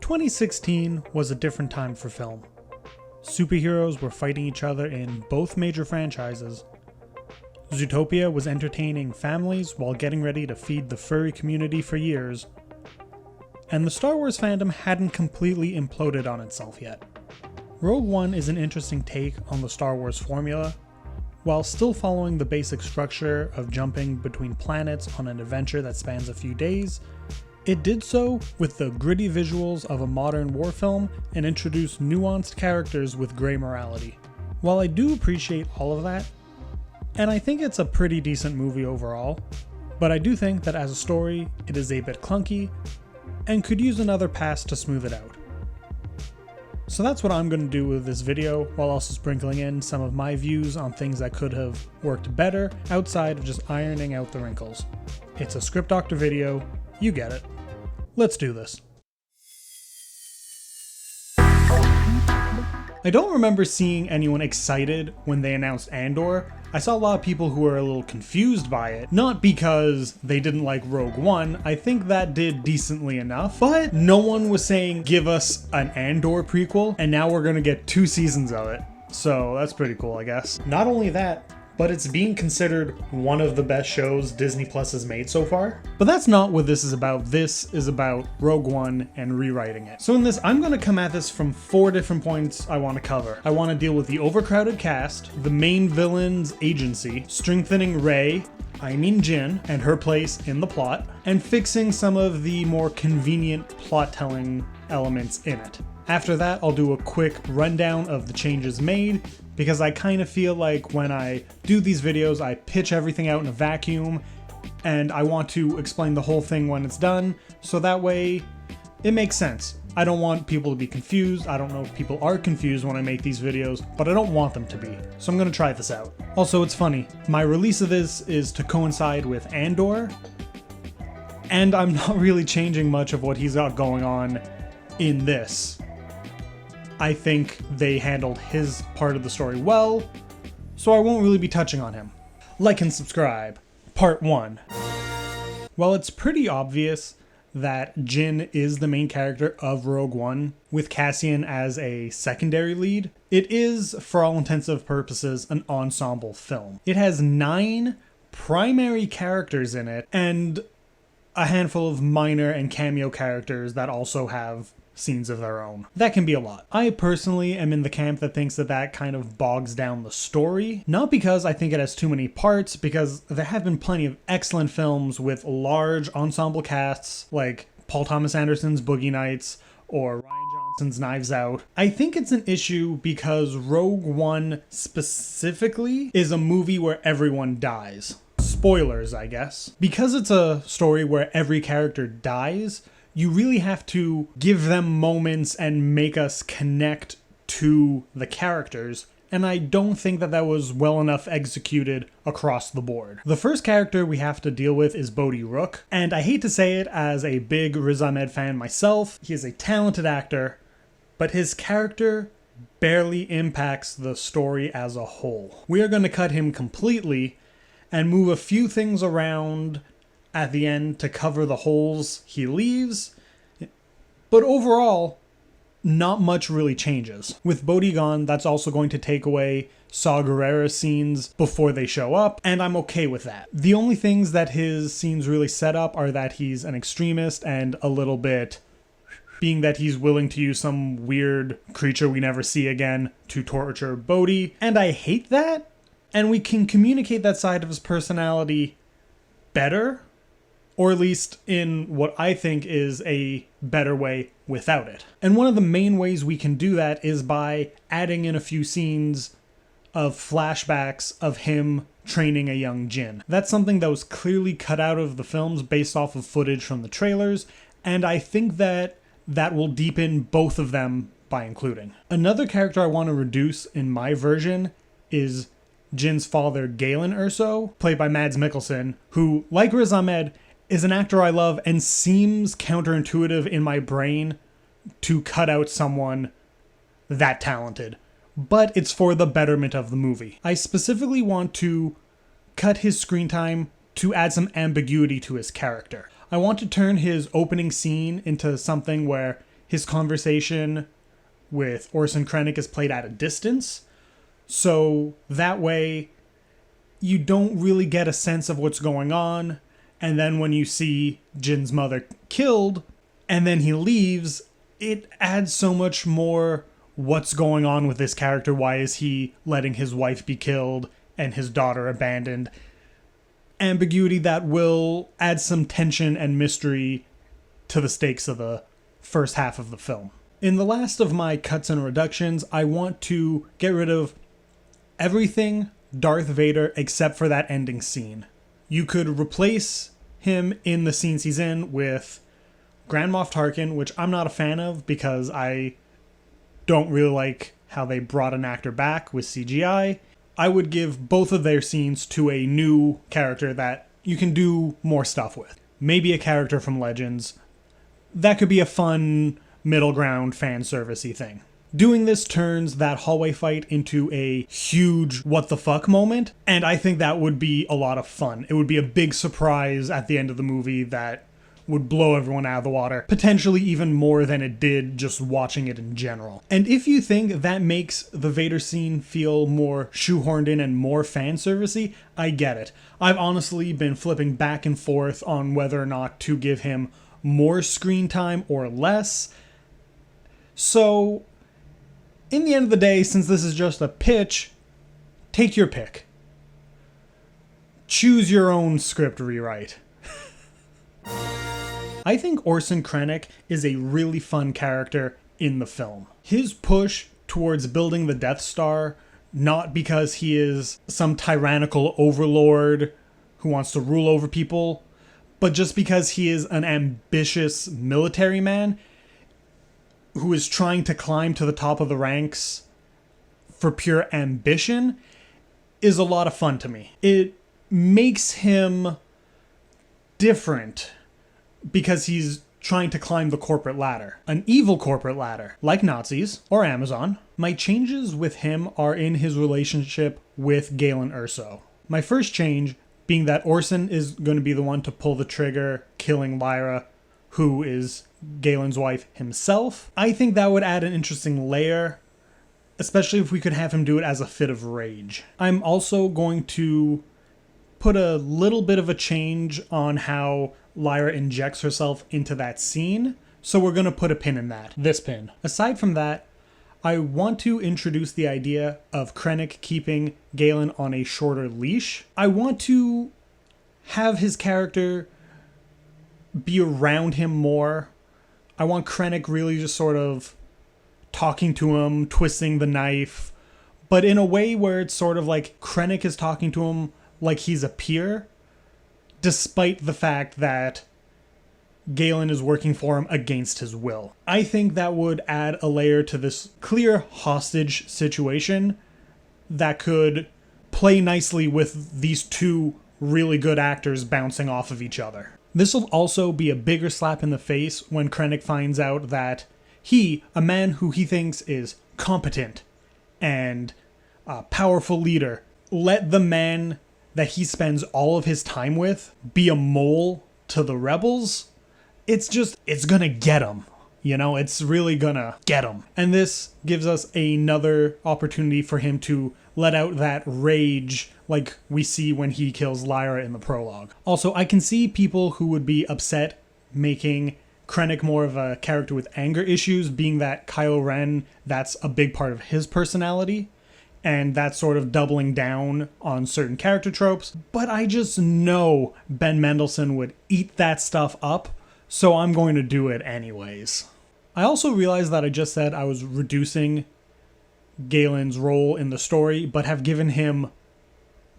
2016 was a different time for film. Superheroes were fighting each other in both major franchises. Zootopia was entertaining families while getting ready to feed the furry community for years. And the Star Wars fandom hadn't completely imploded on itself yet. Rogue One is an interesting take on the Star Wars formula, while still following the basic structure of jumping between planets on an adventure that spans a few days. It did so with the gritty visuals of a modern war film and introduced nuanced characters with grey morality. While I do appreciate all of that, and I think it's a pretty decent movie overall, but I do think that as a story, it is a bit clunky and could use another pass to smooth it out. So that's what I'm going to do with this video, while also sprinkling in some of my views on things that could have worked better outside of just ironing out the wrinkles. It's a Script Doctor video, you get it. Let's do this. I don't remember seeing anyone excited when they announced Andor. I saw a lot of people who were a little confused by it, not because they didn't like Rogue One, I think that did decently enough, but no one was saying give us an Andor prequel, and now we're gonna get 2 seasons of it. So that's pretty cool, I guess. Not only that, but it's being considered one of the best shows Disney Plus has made so far. But that's not what this is about. This is about Rogue One and rewriting it. So in this, I'm going to come at this from 4 different points I want to cover. I want to deal with the overcrowded cast, the main villain's agency, strengthening Rey, Jin, and her place in the plot, and fixing some of the more convenient plot-telling elements in it. After that, I'll do a quick rundown of the changes made, because I kind of feel like when I do these videos, I pitch everything out in a vacuum, and I want to explain the whole thing when it's done, so that way it makes sense. I don't want people to be confused. I don't know if people are confused when I make these videos, but I don't want them to be, so I'm gonna try this out. Also, it's funny, my release of this is to coincide with Andor, and I'm not really changing much of what he's got going on in this. I think they handled his part of the story well, so I won't really be touching on him. Like and subscribe. Part 1. Well, it's pretty obvious that Jin is the main character of Rogue One, with Cassian as a secondary lead. It is, for all intensive purposes, an ensemble film. It has 9 primary characters in it, and a handful of minor and cameo characters that also have scenes of their own. That can be a lot. I personally am in the camp that thinks that that kind of bogs down the story. Not because I think it has too many parts, because there have been plenty of excellent films with large ensemble casts, like Paul Thomas Anderson's Boogie Nights or Rian Johnson's Knives Out. I think it's an issue because Rogue One specifically is a movie where everyone dies. Spoilers, I guess. Because it's a story where every character dies, you really have to give them moments and make us connect to the characters, and I don't think that that was well enough executed across the board. The first character we have to deal with is Bodhi Rook, and I hate to say it as a big Riz Ahmed fan myself, he is a talented actor, but his character barely impacts the story as a whole. We are going to cut him completely and move a few things around at the end to cover the holes he leaves, but overall, not much really changes. With Bodhi gone, that's also going to take away Saw Gerrera's scenes before they show up, and I'm okay with that. The only things that his scenes really set up are that he's an extremist and a little bit, being that he's willing to use some weird creature we never see again to torture Bodhi, and I hate that, and we can communicate that side of his personality better, or at least in what I think is a better way without it. And one of the main ways we can do that is by adding in a few scenes of flashbacks of him training a young Jin. That's something that was clearly cut out of the films based off of footage from the trailers, and I think that that will deepen both of them by including. Another character I want to reduce in my version is Jin's father, Galen Erso, played by Mads Mikkelsen, who, like Riz Ahmed, is an actor I love and seems counterintuitive in my brain to cut out someone that talented. But it's for the betterment of the movie. I specifically want to cut his screen time to add some ambiguity to his character. I want to turn his opening scene into something where his conversation with Orson Krennic is played at a distance. So that way you don't really get a sense of what's going on. And then when you see Jin's mother killed and then he leaves, it adds so much more what's going on with this character. Why is he letting his wife be killed and his daughter abandoned? Ambiguity that will add some tension and mystery to the stakes of the first half of the film. In the last of my cuts and reductions, I want to get rid of everything Darth Vader except for that ending scene. You could replace him in the scenes he's in with Grand Moff Tarkin, which I'm not a fan of because I don't really like how they brought an actor back with CGI. I would give both of their scenes to a new character that you can do more stuff with. Maybe a character from Legends. That could be a fun middle ground fan servicey thing. Doing this turns that hallway fight into a huge what the fuck moment, and I think that would be a lot of fun. It would be a big surprise at the end of the movie that would blow everyone out of the water, potentially even more than it did just watching it in general. And if you think that makes the Vader scene feel more shoehorned in and more fan servicey, I get it. I've honestly been flipping back and forth on whether or not to give him more screen time or less. So, in the end of the day, since this is just a pitch, take your pick. Choose your own script rewrite. I think Orson Krennic is a really fun character in the film. His push towards building the Death Star, not because he is some tyrannical overlord who wants to rule over people, but just because he is an ambitious military man who is trying to climb to the top of the ranks for pure ambition, is a lot of fun to me. It makes him different because he's trying to climb the corporate ladder. An evil corporate ladder, like Nazis or Amazon. My changes with him are in his relationship with Galen Erso. My first change being that Orson is going to be the one to pull the trigger, killing Lyra, who is Galen's wife himself. I think that would add an interesting layer, especially if we could have him do it as a fit of rage. I'm also going to put a little bit of a change on how Lyra injects herself into that scene, so we're going to put a pin in that. This pin. Aside from that, I want to introduce the idea of Krennic keeping Galen on a shorter leash. I want to have his character be around him more. I want Krennic really just sort of talking to him, twisting the knife, but in a way where it's sort of like Krennic is talking to him like he's a peer, despite the fact that Galen is working for him against his will. I think that would add a layer to this clear hostage situation that could play nicely with these two really good actors bouncing off of each other. This will also be a bigger slap in the face when Krennic finds out that he, a man who he thinks is competent and a powerful leader, let the man that he spends all of his time with be a mole to the rebels. It's gonna get him. You know, it's really gonna get him. And this gives us another opportunity for him to let out that rage like we see when he kills Lyra in the prologue. Also, I can see people who would be upset making Krennic more of a character with anger issues, being that Kylo Ren, that's a big part of his personality. And that's sort of doubling down on certain character tropes. But I just know Ben Mendelsohn would eat that stuff up, so I'm going to do it anyways. I also realized that I just said I was reducing Galen's role in the story, but have given him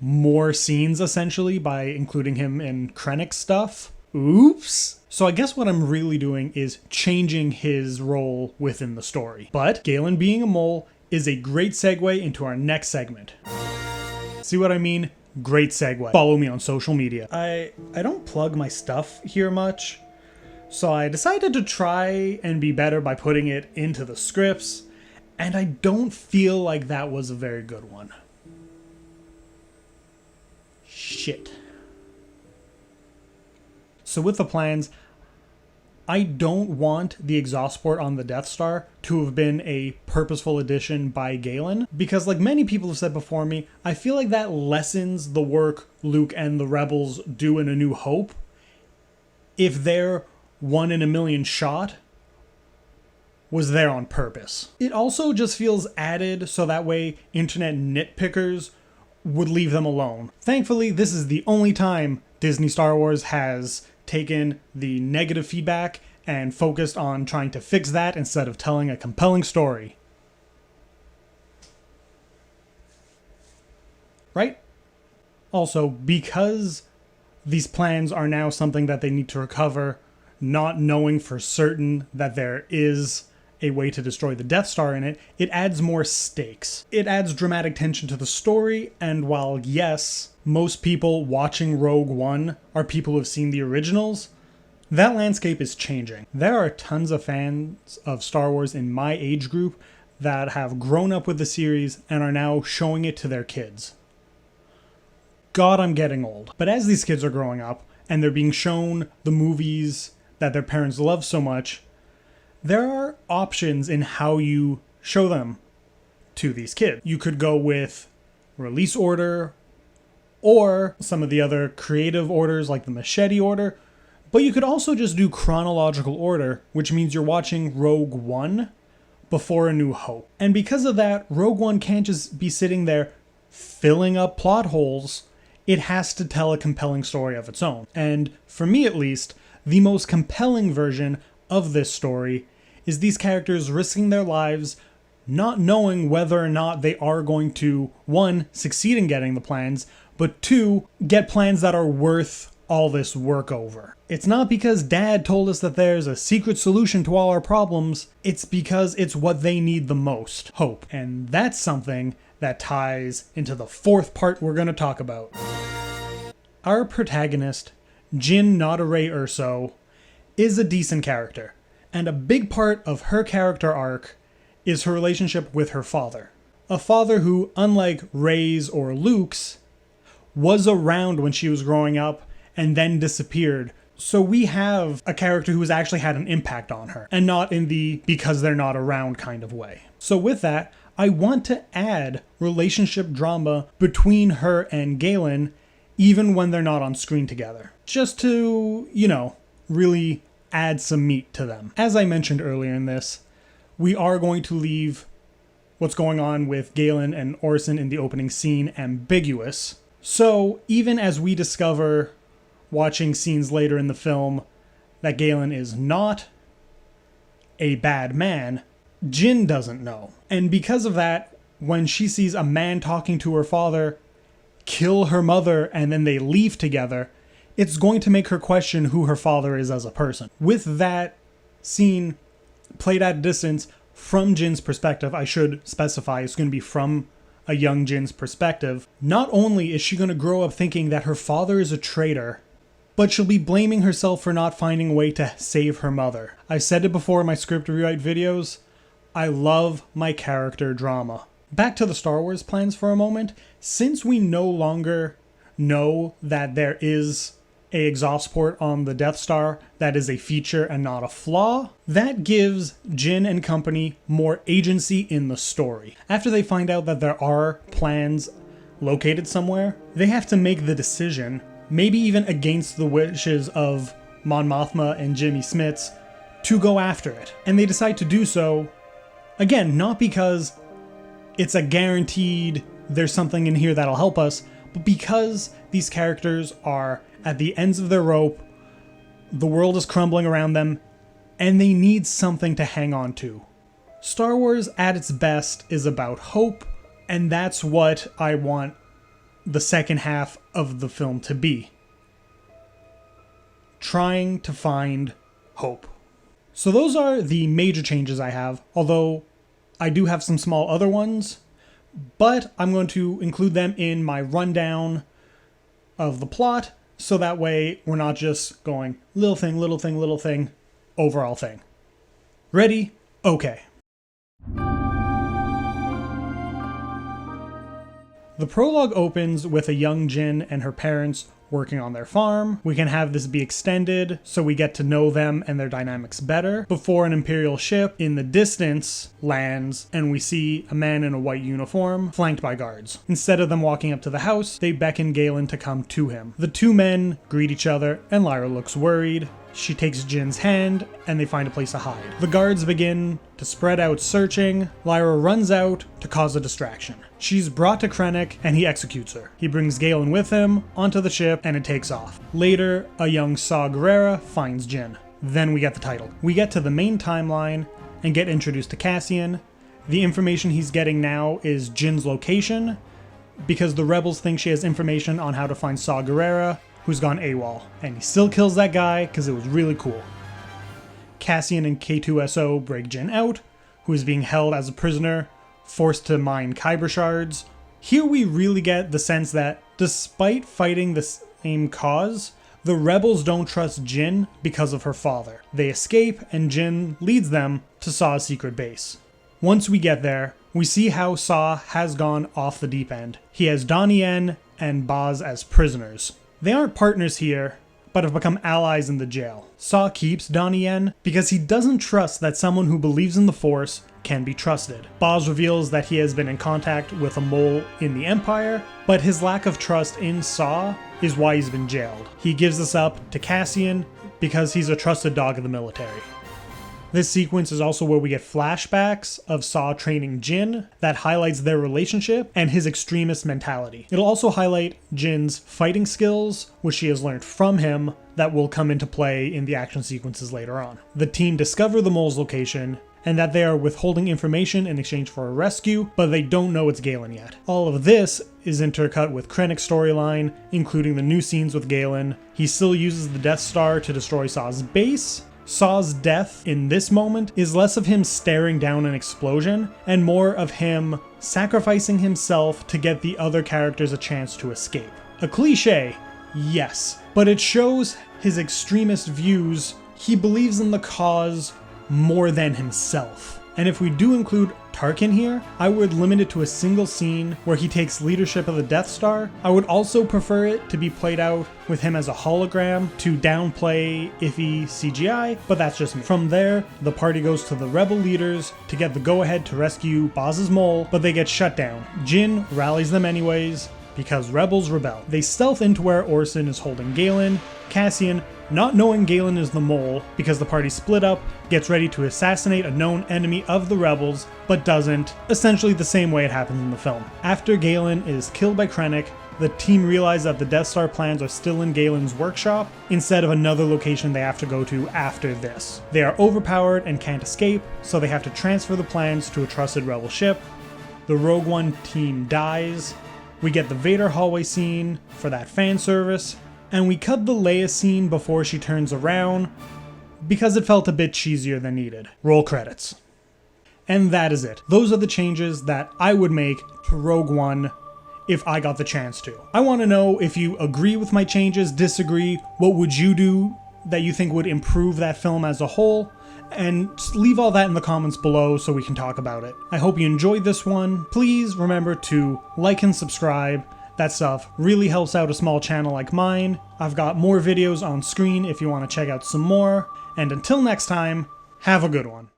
more scenes, essentially, by including him in Krennic stuff. Oops. So I guess what I'm really doing is changing his role within the story. But Galen being a mole is a great segue into our next segment. See what I mean? Great segue. Follow me on social media. I don't plug my stuff here much, so I decided to try and be better by putting it into the scripts, and I don't feel like that was a very good one. Shit. So with the plans, I don't want the exhaust port on the Death Star to have been a purposeful addition by Galen, because like many people have said before me, I feel like that lessens the work Luke and the Rebels do in A New Hope if their 1 in a million shot was there on purpose. It also just feels added so that way internet nitpickers would leave them alone. Thankfully, this is the only time Disney Star Wars has taken the negative feedback and focused on trying to fix that instead of telling a compelling story. Right? Also, because these plans are now something that they need to recover, not knowing for certain that there is a way to destroy the Death Star in it, it adds more stakes. It adds dramatic tension to the story, and while yes, most people watching Rogue One are people who have seen the originals, that landscape is changing. There are tons of fans of Star Wars in my age group that have grown up with the series and are now showing it to their kids. God, I'm getting old. But as these kids are growing up and they're being shown the movies that their parents love so much, there are options in how you show them to these kids. You could go with release order or some of the other creative orders like the machete order, but you could also just do chronological order, which means you're watching Rogue One before A New Hope. And because of that, Rogue One can't just be sitting there filling up plot holes. It has to tell a compelling story of its own. And for me at least, the most compelling version of this story is these characters risking their lives, not knowing whether or not they are going to, 1, succeed in getting the plans, but 2, get plans that are worth all this work over. It's not because Dad told us that there's a secret solution to all our problems, it's because it's what they need the most, hope. And that's something that ties into the 4th part we're going to talk about. Our protagonist, Jyn Notare Erso, is a decent character, and a big part of her character arc is her relationship with her father. A father who, unlike Rey's or Luke's, was around when she was growing up and then disappeared. So we have a character who has actually had an impact on her, and not in the because they're not around kind of way. So with that, I want to add relationship drama between her and Galen, even when they're not on screen together. Just to, really add some meat to them. As I mentioned earlier in this, we are going to leave what's going on with Galen and Orson in the opening scene ambiguous. So even as we discover, watching scenes later in the film, that Galen is not a bad man, Jyn doesn't know. And because of that, when she sees a man talking to her father kill her mother and then they leave together, it's going to make her question who her father is as a person. With that scene played at a distance from Jyn's perspective, I should specify it's going to be from a young Jyn's perspective, not only is she going to grow up thinking that her father is a traitor, but she'll be blaming herself for not finding a way to save her mother. I've said it before in my script rewrite videos, I love my character drama. Back to the Star Wars plans for a moment. Since we no longer know that there is a exhaust port on the Death Star that is a feature and not a flaw, that gives Jyn and company more agency in the story. After they find out that there are plans located somewhere, they have to make the decision, maybe even against the wishes of Mon Mothma and Jimmy Smits, to go after it. And they decide to do so, again, not because it's a guaranteed there's something in here that'll help us, but because these characters are at the ends of their rope, the world is crumbling around them, and they need something to hang on to. Star Wars at its best is about hope, and that's what I want the second half of the film to be. Trying to find hope. So those are the major changes I have, although I do have some small other ones, but I'm going to include them in my rundown of the plot, so that way we're not just going little thing, little thing, little thing, overall thing. Ready? Okay. The prologue opens with a young Jyn and her parents working on their farm. We can have this be extended so we get to know them and their dynamics better before an Imperial ship in the distance lands and we see a man in a white uniform flanked by guards. Instead of them walking up to the house, they beckon Galen to come to him. The two men greet each other and Lyra looks worried. She takes Jin's hand and they find a place to hide. The guards begin to spread out searching. Lyra runs out to cause a distraction. She's brought to Krennic and he executes her. He brings Galen with him onto the ship and it takes off. Later, a young Saw Gerrera finds Jin. Then we get the title. We get to the main timeline and get introduced to Cassian. The information he's getting now is Jin's location because the rebels think she has information on how to find Saw Gerrera, who's gone AWOL, and he still kills that guy because it was really cool. Cassian and K2SO break Jin out, who is being held as a prisoner, forced to mine Kyber shards. Here we really get the sense that, despite fighting the same cause, the rebels don't trust Jin because of her father. They escape, and Jin leads them to Saw's secret base. Once we get there, we see how Saw has gone off the deep end. He has Donnie Yen and Baz as prisoners. They aren't partners here, but have become allies in the jail. Saw keeps Donnie Yen because he doesn't trust that someone who believes in the Force can be trusted. Baz reveals that he has been in contact with a mole in the Empire, but his lack of trust in Saw is why he's been jailed. He gives this up to Cassian because he's a trusted dog of the military. This sequence is also where we get flashbacks of Saw training Jin that highlights their relationship and his extremist mentality. It'll also highlight Jin's fighting skills, which she has learned from him, that will come into play in the action sequences later on. The team discover the mole's location and that they are withholding information in exchange for a rescue, but they don't know it's Galen yet. All of this is intercut with Krennic's storyline, including the new scenes with Galen. He still uses the Death Star to destroy Saw's base. Saw's death in this moment is less of him staring down an explosion and more of him sacrificing himself to get the other characters a chance to escape. A cliche, yes, but it shows his extremist views. He believes in the cause more than himself. And if we do include Tarkin here, I would limit it to a single scene where he takes leadership of the Death Star. I would also prefer it to be played out with him as a hologram to downplay iffy CGI, but that's just me. From there, the party goes to the rebel leaders to get the go-ahead to rescue Baz's mole, but they get shut down. Jin rallies them anyways, because rebels rebel. They stealth into where Orson is holding Galen. Cassian, not knowing Galen is the mole because the party split up, gets ready to assassinate a known enemy of the rebels, but doesn't, essentially the same way it happens in the film. After Galen is killed by Krennic, the team realize that the Death Star plans are still in Galen's workshop instead of another location they have to go to after this. They are overpowered and can't escape, so they have to transfer the plans to a trusted rebel ship. The Rogue One team dies. We get the Vader hallway scene for that fan service, and we cut the Leia scene before she turns around because it felt a bit cheesier than needed. Roll credits. And that is it. Those are the changes that I would make to Rogue One if I got the chance to. I want to know if you agree with my changes, disagree, what would you do that you think would improve that film as a whole? And just leave all that in the comments below so we can talk about it. I hope you enjoyed this one. Please remember to like and subscribe. That stuff really helps out a small channel like mine. I've got more videos on screen if you want to check out some more. And until next time, have a good one.